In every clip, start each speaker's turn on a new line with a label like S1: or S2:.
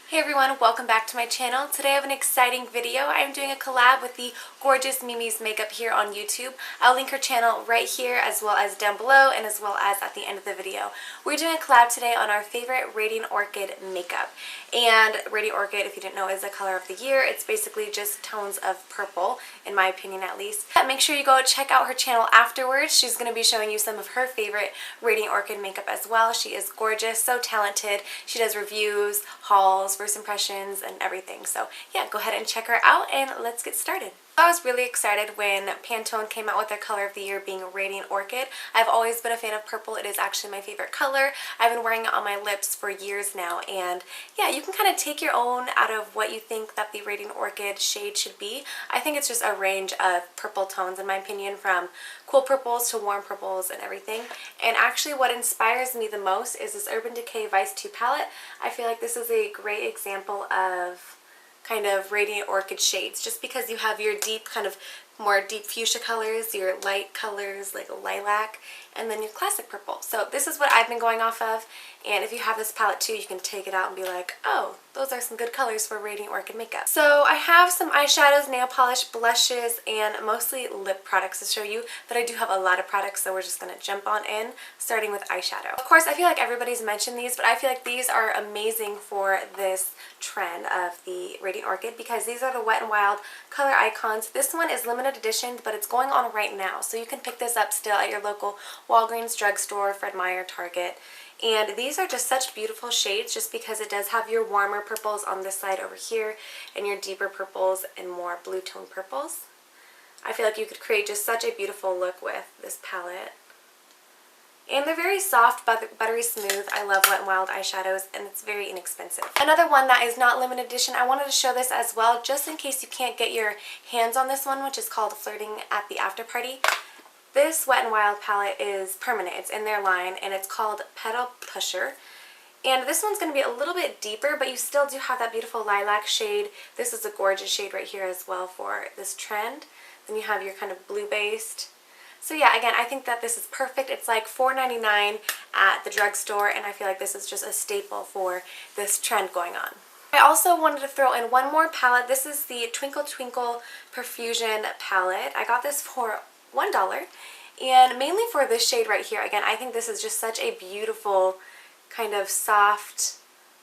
S1: Hey everyone, welcome back to my channel. Today I have an exciting video. I'm doing a collab with the gorgeous Meimeismakeup here on YouTube. I'll link her channel right here as well as down below and as well as at the end of the video. We're doing a collab today on our favorite Radiant Orchid makeup. And Radiant Orchid, if you didn't know, is the color of the year. It's basically just tones of purple, in my opinion at least. Make sure you go check out her channel afterwards. She's going to be showing you some of her favorite Radiant Orchid makeup as well. She is gorgeous, so talented. She does reviews, hauls, first impressions, and everything. So yeah, go ahead and check her out and let's get started. I was really excited when Pantone came out with their color of the year being Radiant Orchid. I've always been a fan of purple. It is actually my favorite color. I've been wearing it on my lips for years now, and yeah, you can kind of take your own out of what you think that the Radiant Orchid shade should be. I think it's just a range of purple tones in my opinion, from cool purples to warm purples and everything. And actually what inspires me the most is this Urban Decay Vice 2 palette. I feel like this is a great example of kind of Radiant Orchid shades, just because you have your deep kind of more deep fuchsia colors, your light colors like lilac, and then your classic purple. So this is what I've been going off of, and if you have this palette too, you can take it out and be like, oh, those are some good colors for Radiant Orchid makeup. So I have some eyeshadows, nail polish, blushes, and mostly lip products to show you, but I do have a lot of products, so we're just going to jump on in, starting with eyeshadow. Of course, I feel like everybody's mentioned these, but I feel like these are amazing for this trend of the Radiant Orchid, because these are the Wet n Wild color icons. This one is limited edition, but it's going on right now, so you can pick this up still at your local Walgreens, drugstore, Fred Meyer, Target. And these are just such beautiful shades, just because it does have your warmer purples on this side over here and your deeper purples and more blue tone purples. I feel like you could create just such a beautiful look with this palette. And they're very soft, buttery smooth. I love Wet n Wild eyeshadows, and it's very inexpensive. Another one that is not limited edition, I wanted to show this as well, just in case you can't get your hands on this one, which is called Flirting at the After Party. This Wet n Wild palette is permanent. It's in their line, and it's called Petal Pusher. And this one's going to be a little bit deeper, but you still do have that beautiful lilac shade. This is a gorgeous shade right here as well for this trend. Then you have your kind of blue-based. So yeah, again, I think that this is perfect. It's like $4.99 at the drugstore, and I feel like this is just a staple for this trend going on. I also wanted to throw in one more palette. This is the Twinkle Twinkle Perfusion palette. I got this for $1, and mainly for this shade right here. Again, I think this is just such a beautiful kind of soft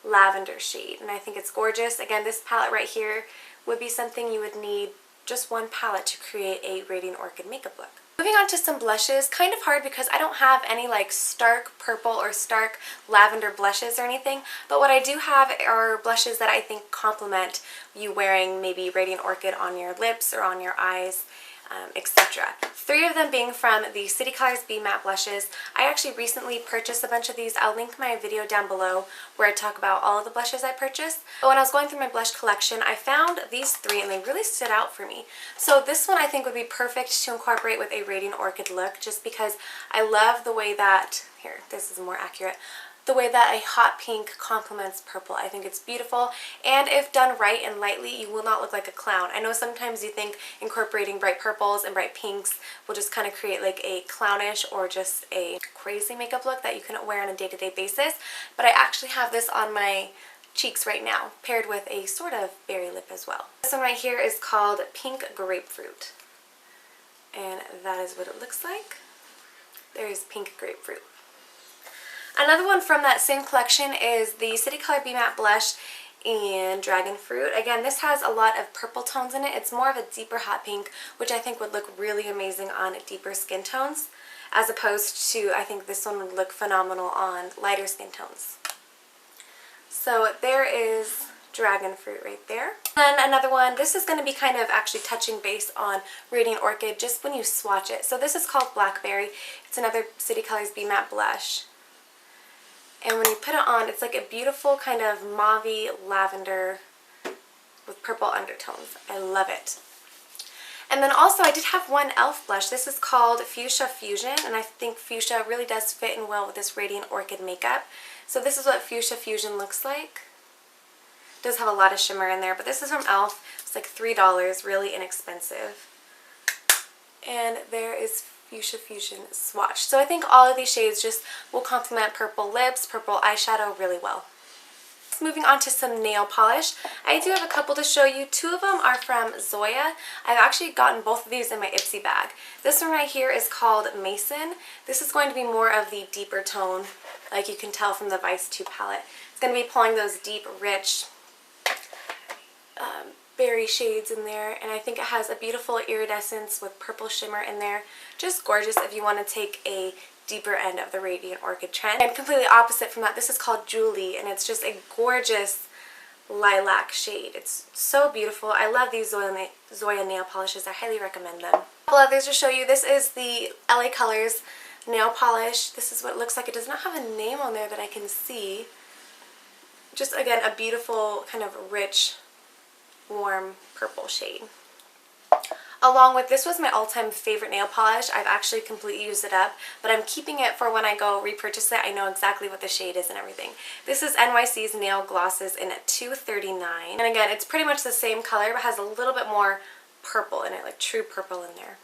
S1: lavender shade, and I think it's gorgeous. Again, this palette right here would be something you would need just one palette to create a Radiant Orchid makeup look. Moving on to some blushes, kind of hard because I don't have any like stark purple or stark lavender blushes or anything, but what I do have are blushes that I think complement you wearing maybe Radiant Orchid on your lips or on your eyes, etc. 3 of them being from the City Colors Be Matte blushes. I actually recently purchased a bunch of these. I'll link my video down below where I talk about all of the blushes I purchased. But when I was going through my blush collection, I found these 3 and they really stood out for me. So this one I think would be perfect to incorporate with a Radiant Orchid look, just because I love the way that, here, this is more accurate, the way that a hot pink complements purple. I think it's beautiful, and if done right and lightly, you will not look like a clown. I know sometimes you think incorporating bright purples and bright pinks will just kind of create like a clownish or just a crazy makeup look that you couldn't wear on a day-to-day basis, but I actually have this on my cheeks right now, paired with a sort of berry lip as well. This one right here is called Pink Grapefruit, and that is what it looks like. There's Pink Grapefruit. Another one from that same collection is the City Color Be Matte Blush in Dragon Fruit. Again, this has a lot of purple tones in it. It's more of a deeper hot pink, which I think would look really amazing on deeper skin tones, as opposed to, I think this one would look phenomenal on lighter skin tones. So there is Dragon Fruit right there. And another one, this is going to be kind of actually touching base on Radiant Orchid just when you swatch it. So this is called Blackberry. It's another City Colors Be Matte blush. And when you put it on, it's like a beautiful kind of mauve-y lavender with purple undertones. I love it. And then also I did have one e.l.f. blush. This is called Fuchsia Fusion, and I think fuchsia really does fit in well with this Radiant Orchid makeup. So this is what Fuchsia Fusion looks like. It does have a lot of shimmer in there, but this is from e.l.f. It's like $3, really inexpensive. And there is Fuchsia Fusion swatch. So I think all of these shades just will complement purple lips, purple eyeshadow really well. moving on to some nail polish. I do have a couple to show you. Two of them are from Zoya. I've actually gotten both of these in my Ipsy bag. This one right here is called Mason. This is going to be more of the deeper tone, like you can tell from the Vice 2 palette. It's going to be pulling those deep, rich berry shades in there, and I think it has a beautiful iridescence with purple shimmer in there. Just gorgeous if you want to take a deeper end of the Radiant Orchid trend. And completely opposite from that, this is called Julie, and it's just a gorgeous lilac shade. It's so beautiful. I love these Zoya nail polishes. I highly recommend them. A couple others to show you. This is the LA Colors nail polish. This is what it looks like. It does not have a name on there that I can see. Just again, a beautiful kind of rich, warm purple shade. Along with, this was my all-time favorite nail polish. I've actually completely used it up, but I'm keeping it for when I go repurchase it. I know exactly what the shade is and everything. This is NYC's Nail Glosses in $2.39. And again, it's pretty much the same color, but has a little bit more purple in it, like true purple in there.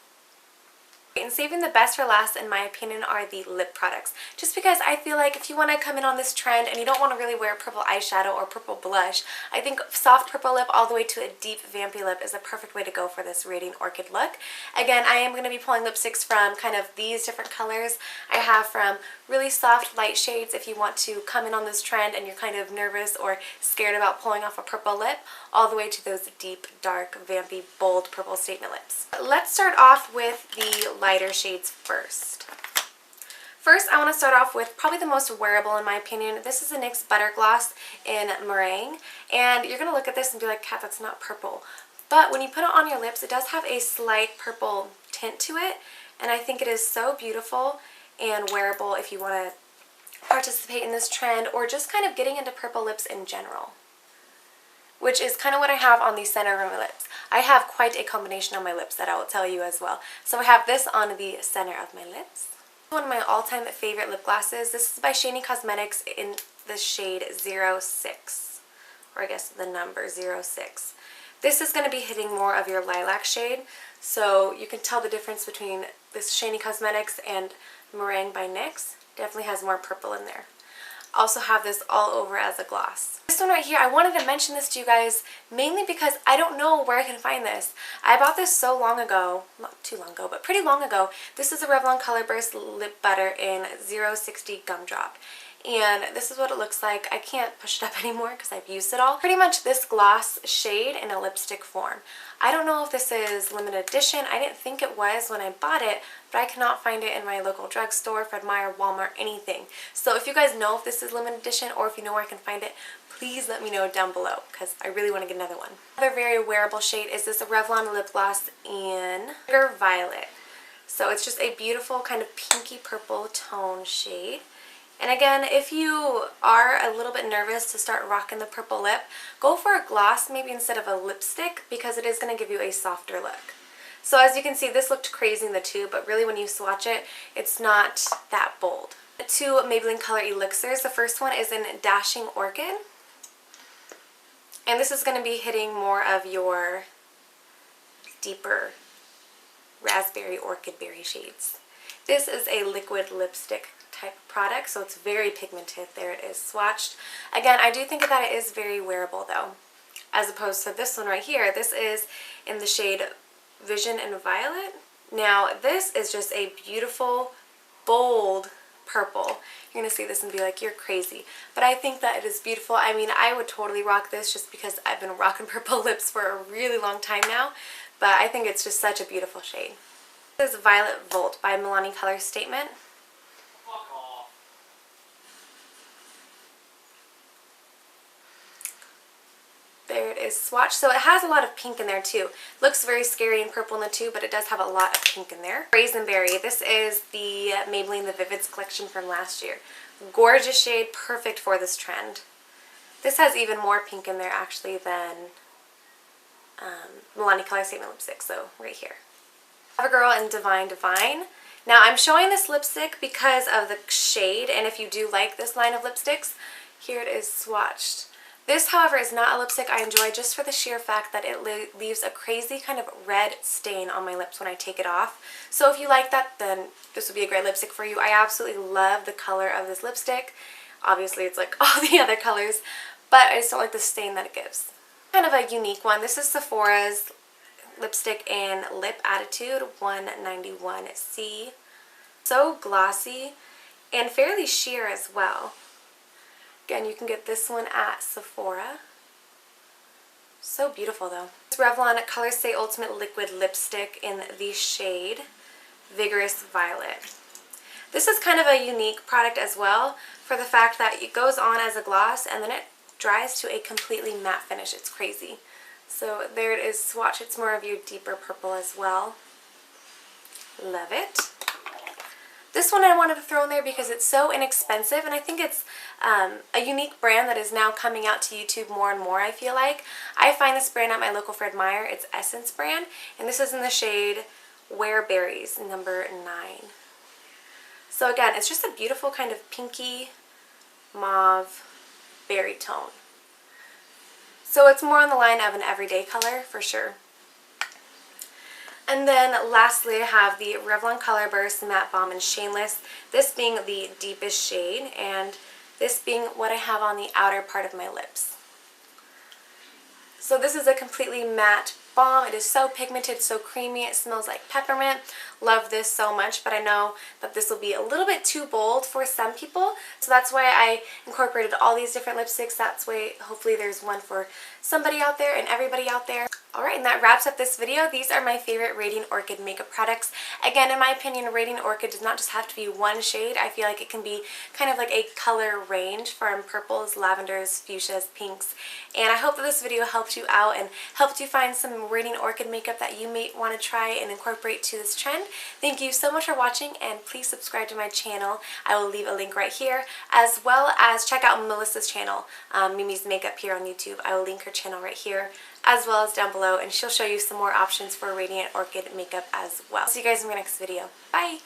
S1: And saving the best for last, in my opinion, are the lip products. Just because I feel like if you want to come in on this trend and you don't want to really wear purple eyeshadow or purple blush, I think soft purple lip all the way to a deep vampy lip is a perfect way to go for this Radiant Orchid look. Again, I am going to be pulling lipsticks from kind of these different colors. I have from really soft light shades if you want to come in on this trend and you're kind of nervous or scared about pulling off a purple lip, all the way to those deep, dark, vampy, bold purple statement lips. Let's start off with the lighter shades first. First, I want to start off with probably the most wearable in my opinion. This is a NYX Butter Gloss in Meringue, and you're going to look at this and be like, Kat, that's not purple. But when you put it on your lips, it does have a slight purple tint to it, and I think it is so beautiful and wearable if you want to participate in this trend or just kind of getting into purple lips in general, which is kind of what I have on the center of my lips. I have quite a combination on my lips that I will tell you as well. So I have this on the center of my lips. One of my all-time favorite lip glosses. This is by Shany Cosmetics in the shade 06, or I guess the number 06. This is going to be hitting more of your lilac shade, so you can tell the difference between this Shany Cosmetics and Meringue by NYX. Definitely has more purple in there. Also have this all over as a gloss. This one right here, I wanted to mention this to you guys mainly because I don't know where I can find this. I bought this so long ago, not too long ago, but pretty long ago. This is a Revlon Color Burst Lip Butter in 060 Gumdrop. And this is what it looks like. I can't push it up anymore because I've used it all. Pretty much this gloss shade in a lipstick form. I don't know if this is limited edition. I didn't think it was when I bought it, but I cannot find it in my local drugstore, Fred Meyer, Walmart, anything. So if you guys know if this is limited edition or if you know where I can find it, please let me know down below because I really want to get another one. Another very wearable shade is this Revlon lip gloss in Sugar Violet. So it's just a beautiful kind of pinky purple tone shade. And again, if you are a little bit nervous to start rocking the purple lip, go for a gloss maybe instead of a lipstick because it is going to give you a softer look. So as you can see, this looked crazy in the tube, but really when you swatch it, it's not that bold. Two Maybelline Color Elixirs. The first one is in Dashing Orchid. And this is going to be hitting more of your deeper raspberry orchid berry shades. This is a liquid lipstick type of product, so it's very pigmented. There it is, swatched. Again, I do think that it is very wearable though, as opposed to this one right here. This is in the shade Vision and Violet. Now this is just a beautiful, bold purple. You're gonna see this and be like, you're crazy. But I think that it is beautiful. I mean, I would totally rock this just because I've been rocking purple lips for a really long time now, but I think it's just such a beautiful shade. This is Violet Volt by Milani Color Statement. There it is swatched. So it has a lot of pink in there too. Looks very scary and purple in the tube, but it does have a lot of pink in there. Raisinberry. This is the Maybelline The Vivids collection from last year. Gorgeous shade, perfect for this trend. This has even more pink in there actually than Milani Color Statement lipstick, so right here. CoverGirl in Divine Divine. Now I'm showing this lipstick because of the shade, and if you do like this line of lipsticks, here it is swatched. This, however, is not a lipstick I enjoy just for the sheer fact that it leaves a crazy kind of red stain on my lips when I take it off. So if you like that, then this would be a great lipstick for you. I absolutely love the color of this lipstick. Obviously, it's like all the other colors, but I just don't like the stain that it gives. Kind of a unique one. This is Sephora's Lipstick and Lip Attitude 191C. So glossy and fairly sheer as well. Again, you can get this one at Sephora. So beautiful though. It's Revlon Colorstay Ultimate Liquid Lipstick in the shade Vigorous Violet. This is kind of a unique product as well for the fact that it goes on as a gloss and then it dries to a completely matte finish. It's crazy. So there it is, swatch. It's more of your deeper purple as well. Love it. This one I wanted to throw in there because it's so inexpensive, and I think it's a unique brand that is now coming out to YouTube more and more, I feel like. I find this brand at my local Fred Meyer. It's Essence brand, and this is in the shade Where Berries, number 9. So again, it's just a beautiful kind of pinky mauve berry tone. So it's more on the line of an everyday color for sure. And then lastly, I have the Revlon Color Burst Matte Balm in Shameless. This being the deepest shade, and this being what I have on the outer part of my lips. So this is a completely matte balm. It is so pigmented, so creamy. It smells like peppermint. Love this so much, but I know that this will be a little bit too bold for some people. So that's why I incorporated all these different lipsticks. That's why hopefully there's one for somebody out there and everybody out there. Alright, and that wraps up this video. These are my favorite Radiant Orchid makeup products. Again, in my opinion, Radiant Orchid does not just have to be one shade. I feel like it can be kind of like a color range from purples, lavenders, fuchsias, pinks. And I hope that this video helped you out and helped you find some Radiant Orchid makeup that you may want to try and incorporate to this trend. Thank you so much for watching, and please subscribe to my channel. I will leave a link right here, as well as check out Melissa's channel, Meimeismakeup here on YouTube. I will link her channel right here, as well as down below, and she'll show you some more options for Radiant Orchid makeup as well. See you guys in my next video. Bye!